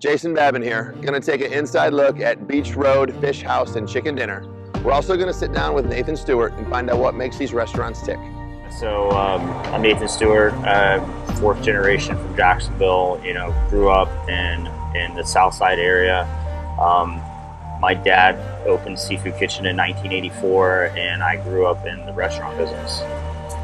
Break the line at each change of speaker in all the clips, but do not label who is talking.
Jason Babin here, going to take an inside look at Beach Road Fish House and Chicken Dinner. We're also going to sit down with Nathan Stewart and find out what makes these restaurants tick.
So I'm Nathan Stewart, fourth generation from Jacksonville. Grew up in the South Side area. My dad opened Seafood Kitchen in 1984, and I grew up in the restaurant business.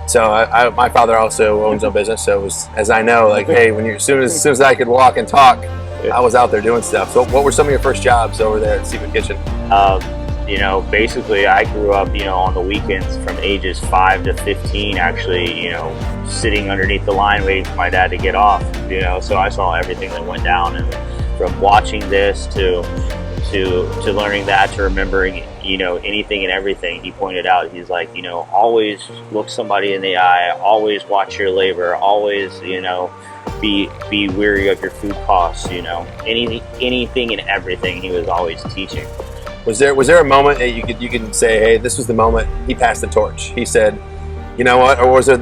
So my father also owns a business, so it was, as I know, like, hey, as soon as I could walk and talk, I was out there doing stuff. So what were some of your first jobs over there at Seafood Kitchen?
Basically I grew up, on the weekends from ages 5 to 15, actually, sitting underneath the line waiting for my dad to get off, so I saw everything that went down, and from watching this to learning that, to remembering, anything and everything. He pointed out, he's like, always look somebody in the eye, always watch your labor, always, be wary of your food costs, anything and everything he was always teaching.
Was there a moment that you could say, hey, this was the moment he passed the torch? He said, you know what? Or was that,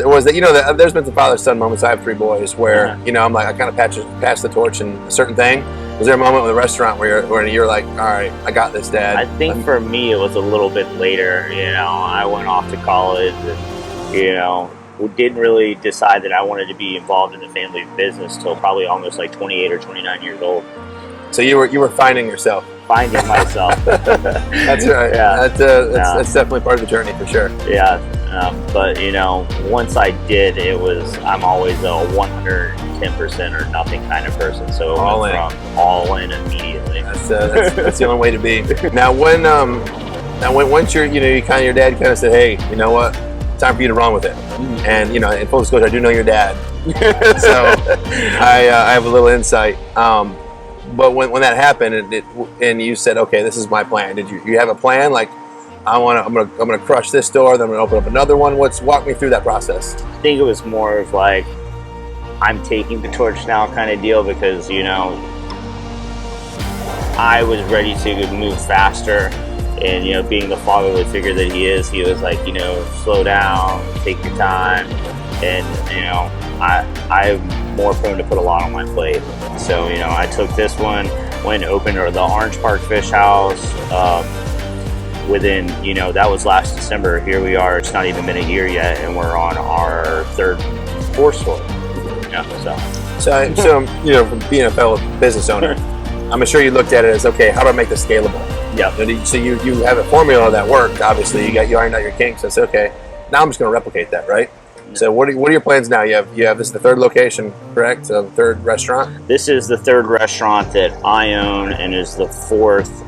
there's been some father-son moments. I have 3 boys where, I'm like, I kind of passed the torch in a certain thing. Was there a moment with a restaurant where you're like, all right, I got this, Dad?
I think for me it was a little bit later. I went off to college and, didn't really decide that I wanted to be involved in the family business till probably almost like 28 or 29 years old.
So you were finding yourself.
Finding myself.
That's right. Yeah. That's definitely part of the journey for sure.
Yeah. But once I did, I'm always a 110% or nothing kind of person. So
all in.
All in immediately.
That's the only way to be. Now once your dad kind of said, hey, you know what, time for you to run with it. And in full disclosure, I do know your dad, so I have a little insight. But when that happened, and you said, okay, this is my plan. Did you have a plan? Like, I'm gonna crush this door, then I'm gonna open up another one. Walk me through that process.
I think it was more of like, I'm taking the torch now kind of deal, because I was ready to move faster, and being the fatherly figure that he is, he was like, slow down, take your time, and I'm more prone to put a lot on my plate. So I took this one, went and opened the Orange Park Fish House. Within, that was last December. Here we are, it's not even been a year yet, and we're on our 4th store.
So from being a fellow business owner, I'm sure you looked at it as, okay, how do I make this scalable?
Yeah.
So you have a formula that worked. Obviously, you ironed out your kinks. So it's okay. Now I'm just going to replicate that, right? So what are your plans now? You have this is the 3rd location, correct? So the 3rd restaurant.
This is the 3rd restaurant that I own, and is the 4th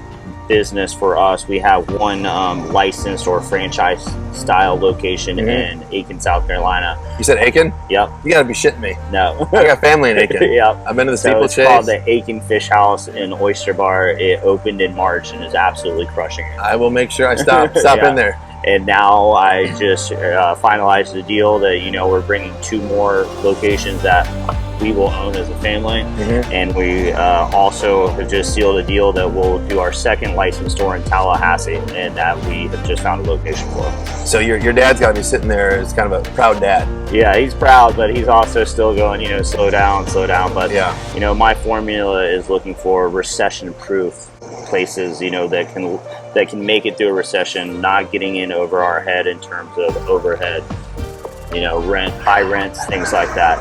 business for us. We have one licensed or franchise style location in Aiken, South Carolina.
You said Aiken?
Yep.
You got to be shitting me.
No.
I got family in Aiken.
Yep.
I've been to the
So
steeplechase.
it's called the Aiken Fish House and Oyster Bar. It opened in March and is absolutely crushing it.
I will make sure I stop in there.
And now I just finalized the deal that we're bringing 2 more locations that we will own as a family, and we also have just sealed a deal that we'll do our 2nd licensed store in Tallahassee, and that we have just found a location for.
So your dad's got to be sitting there as kind of a proud dad.
Yeah, he's proud, but he's also still going, slow down. But
yeah,
my formula is looking for recession-proof places, that can make it through a recession, not getting in over our head in terms of overhead, rent, high rents, things like that.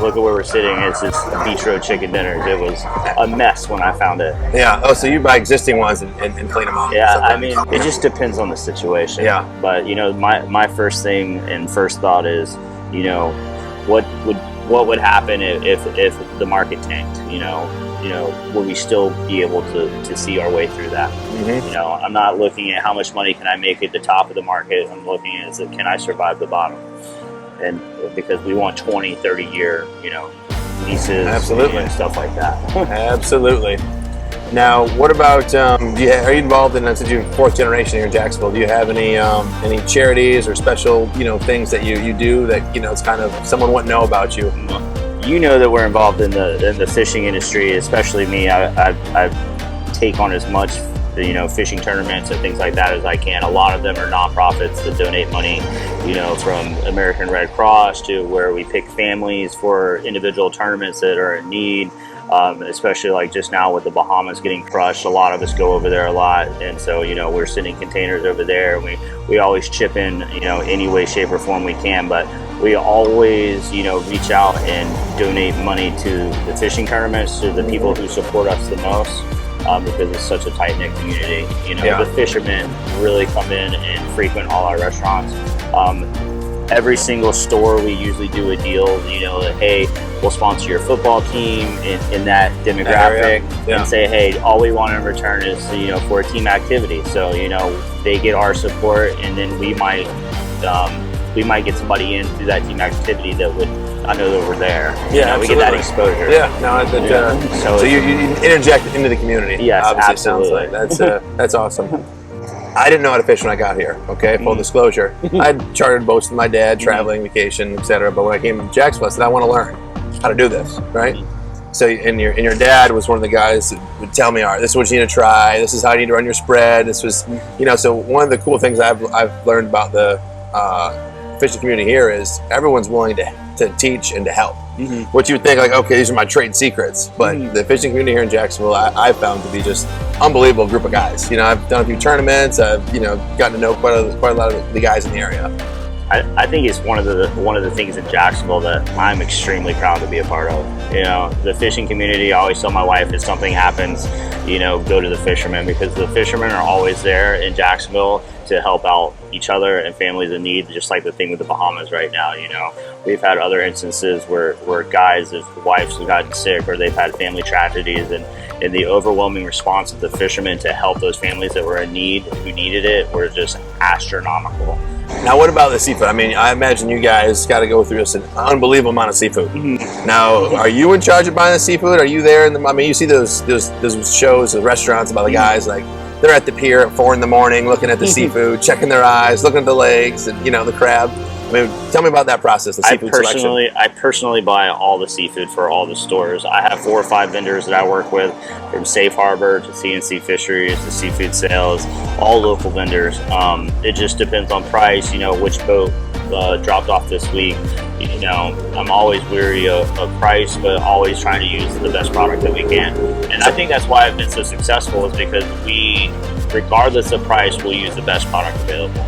Look at where we're sitting. It's this Beach Road Chicken Dinner. It was a mess when I found it.
Yeah. Oh, so you buy existing ones and clean them up.
Yeah. I mean, it just depends on the situation.
Yeah.
But my first thing and first thought is, what would happen if the market tanked? Will we still be able to see our way through that? I'm not looking at how much money can I make at the top of the market. I'm looking at can I survive the bottom? And because we want 20, 30 year, leases,
absolutely,
and stuff like that.
Absolutely. Now, what about, are you involved in, since you're 4th generation here in Jacksonville, do you have any charities or special, things that you do that, it's kind of, someone wouldn't know about you?
That we're involved in the fishing industry, especially me. I take on as much fishing tournaments and things like that as I can. A lot of them are nonprofits that donate money, from American Red Cross to where we pick families for individual tournaments that are in need. especially like just now with the Bahamas getting crushed. A lot of us go over there a lot, and so we're sending containers over there, and we always chip in any way, shape, or form we can. But we always reach out and donate money to the fishing tournaments, to the people who support us the most. Because it's such a tight-knit community. The fishermen really come in and frequent all our restaurants. Every single store we usually do a deal, hey, we'll sponsor your football team in that demographic, and say, hey, all we want in return is for a team activity. So they get our support, and then we might get somebody in through that team activity that would, I know that we're there.
Yeah,
we get that exposure.
Yeah, no, so you interject into the community.
Yes,
obviously.
absolutely.
It sounds like that's awesome. I didn't know how to fish when I got here. Okay, full disclosure. I'd chartered boats with my dad, traveling, vacation, etc. But when I came to Jacksonville, I said I want to learn how to do this, right? So, and your dad was one of the guys that would tell me, all right, this is what you need to try. This is how you need to run your spread. This was, so one of the cool things I've learned about the fishing community here is everyone's willing to teach and to help. What you would think, like, okay, these are my trade secrets, but the fishing community here in Jacksonville, I've found to be just unbelievable group of guys. I've done a few tournaments. I've gotten to know quite a lot of the guys in the area.
I think it's one of the things in Jacksonville that I'm extremely proud to be a part of. The fishing community. I always tell my wife, if something happens, go to the fishermen, because the fishermen are always there in Jacksonville to help out each other and families in need. Just like the thing with the Bahamas right now. We've had other instances where guys, if wives have gotten sick or they've had family tragedies, and the overwhelming response of the fishermen to help those families that were in need, who needed it, were just astronomical.
Now, what about the seafood? I mean, I imagine you guys got to go through just an unbelievable amount of seafood. Now, are you in charge of buying the seafood? Are you there? You see those shows, the restaurants about the guys, like, they're at the pier at 4 in the morning looking at the seafood, checking their eyes, looking at the legs, and the crab. I mean, tell me about that process, the seafood selection.
I personally buy all the seafood for all the stores. I have 4 or 5 vendors that I work with, from Safe Harbor to CNC Fisheries to Seafood Sales, all local vendors. It just depends on price, which boat dropped off this week. I'm always weary of price, but always trying to use the best product that we can. And I think that's why I've been so successful, is because we, regardless of price, will use the best product available.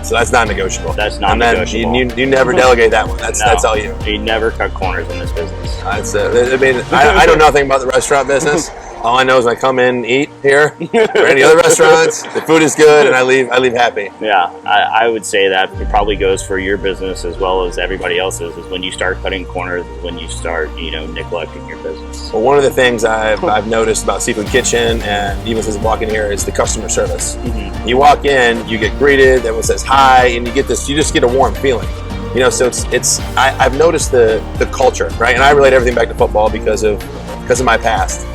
So that's not negotiable.
That's not negotiable.
You never delegate that one. That's all you.
You never cut corners in this business.
I know nothing about the restaurant business. All I know is I come in and eat here or any other restaurants. The food is good, and I leave happy.
Yeah, I would say that it probably goes for your business as well as everybody else's. Is when you start cutting corners, is when you start neglecting your business.
Well, one of the things I've noticed about Seafood Kitchen, and even since walking here, is the customer service. You walk in, you get greeted, everyone says hi, and you just get a warm feeling. So I've noticed the culture, right? And I relate everything back to football because of my past.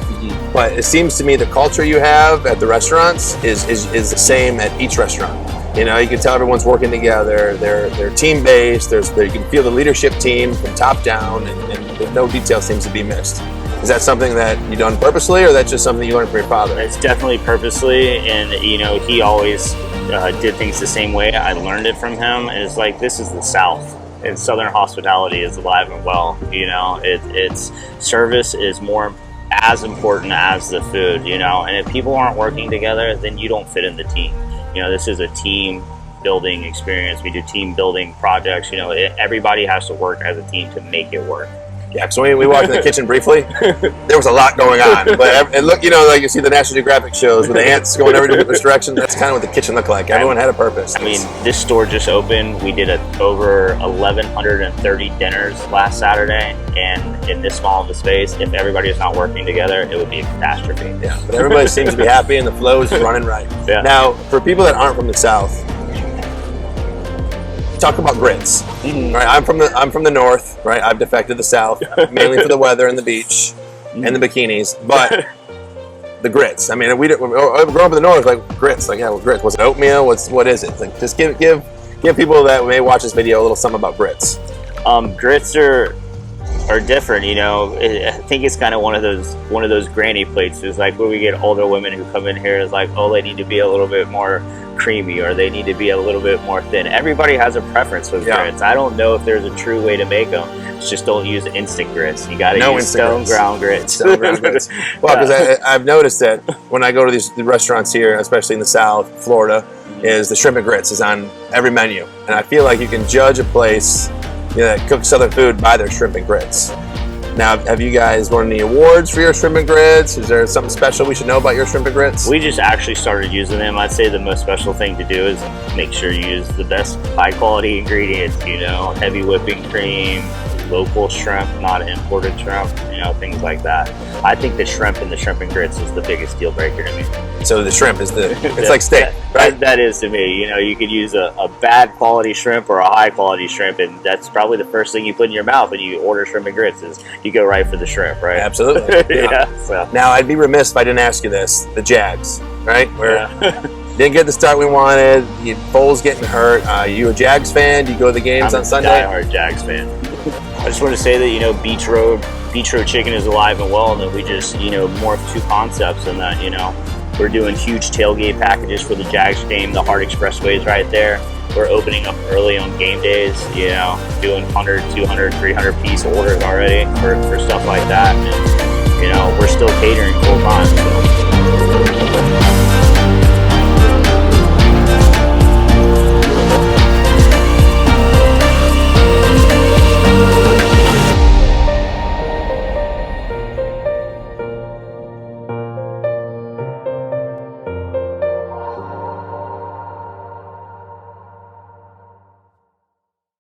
But it seems to me the culture you have at the restaurants is the same at each restaurant. You can tell everyone's working together. They're team based. You can feel the leadership team from top down, and no detail seems to be missed. Is that something that you done purposely, or that's just something you learned from your father?
It's definitely purposely, and he always did things the same way. I learned it from him, and it's like, this is the South, and Southern hospitality is alive and well. It's service is as important as the food, and if people aren't working together, then you don't fit in the team. This is a team building experience. We do team building projects. Everybody has to work as a team to make it work.
Yeah, so we walked in the kitchen briefly. There was a lot going on, but and look, like you see the National Geographic shows with the ants going every different direction. That's kind of what the kitchen looked like. Everyone had a purpose.
I mean, this store just opened. We did over 1,130 dinners last Saturday, and in this small of a space, if everybody is not working together, it would be a catastrophe. Yeah,
but everybody seems to be happy, and the flow is running right.
Yeah.
Now, for people that aren't from the South, talk about grits. Right, I'm from the north. Right, I've defected to the South mainly for the weather and the beach and the bikinis. But the grits. I mean, we growing up in the north, like grits. Like, yeah, grits. Was it oatmeal? What is it? Like, just give people that may watch this video a little something about grits.
Grits are are different. You know, I think it's kind of one of those granny plates. It's like where we get older women who come in here is like, oh, they need to be a little bit more creamy, or they need to be a little bit more thin. Everybody has a preference with grits. I don't know if there's a true way to make them. It's just don't use instant grits. You got to use stone ground grits.
Stone ground grits. Well, because I've noticed that when I go to the restaurants here, especially in the South, Florida, is the shrimp and grits is on every menu, and I feel like you can judge a place, you know, that cooks Southern food by their shrimp and grits. Now, have you guys won any awards for your shrimp and grits? Is there something special we should know about your shrimp and grits?
We just actually started using them. I'd say the most special thing to do is make sure you use the best high quality ingredients, you know, heavy whipping cream, local shrimp, not imported shrimp, you know, things like that. I think the shrimp and grits is the biggest deal breaker to me.
So the shrimp is it's like steak, right?
That is to me. You know, you could use a bad quality shrimp or a high quality shrimp, and that's probably the first thing you put in your mouth when you order shrimp and grits is you go right for the shrimp, right?
Absolutely.
Yeah. So.
Now, I'd be remiss if I didn't ask you this. The Jags, right? Didn't get the start we wanted. Foles getting hurt. You a Jags fan? Do you go to the games on Sunday?
I'm a diehard Jags fan. I just want to say that, you know, Beach Road Chicken is alive and well, and that we just, you know, morphed two concepts, and that, you know, we're doing huge tailgate packages for the Jags game. The Hart Expressway is right there. We're opening up early on game days, you know, doing 100, 200, 300 piece orders already for stuff like that. And, you know, we're still catering full time. So.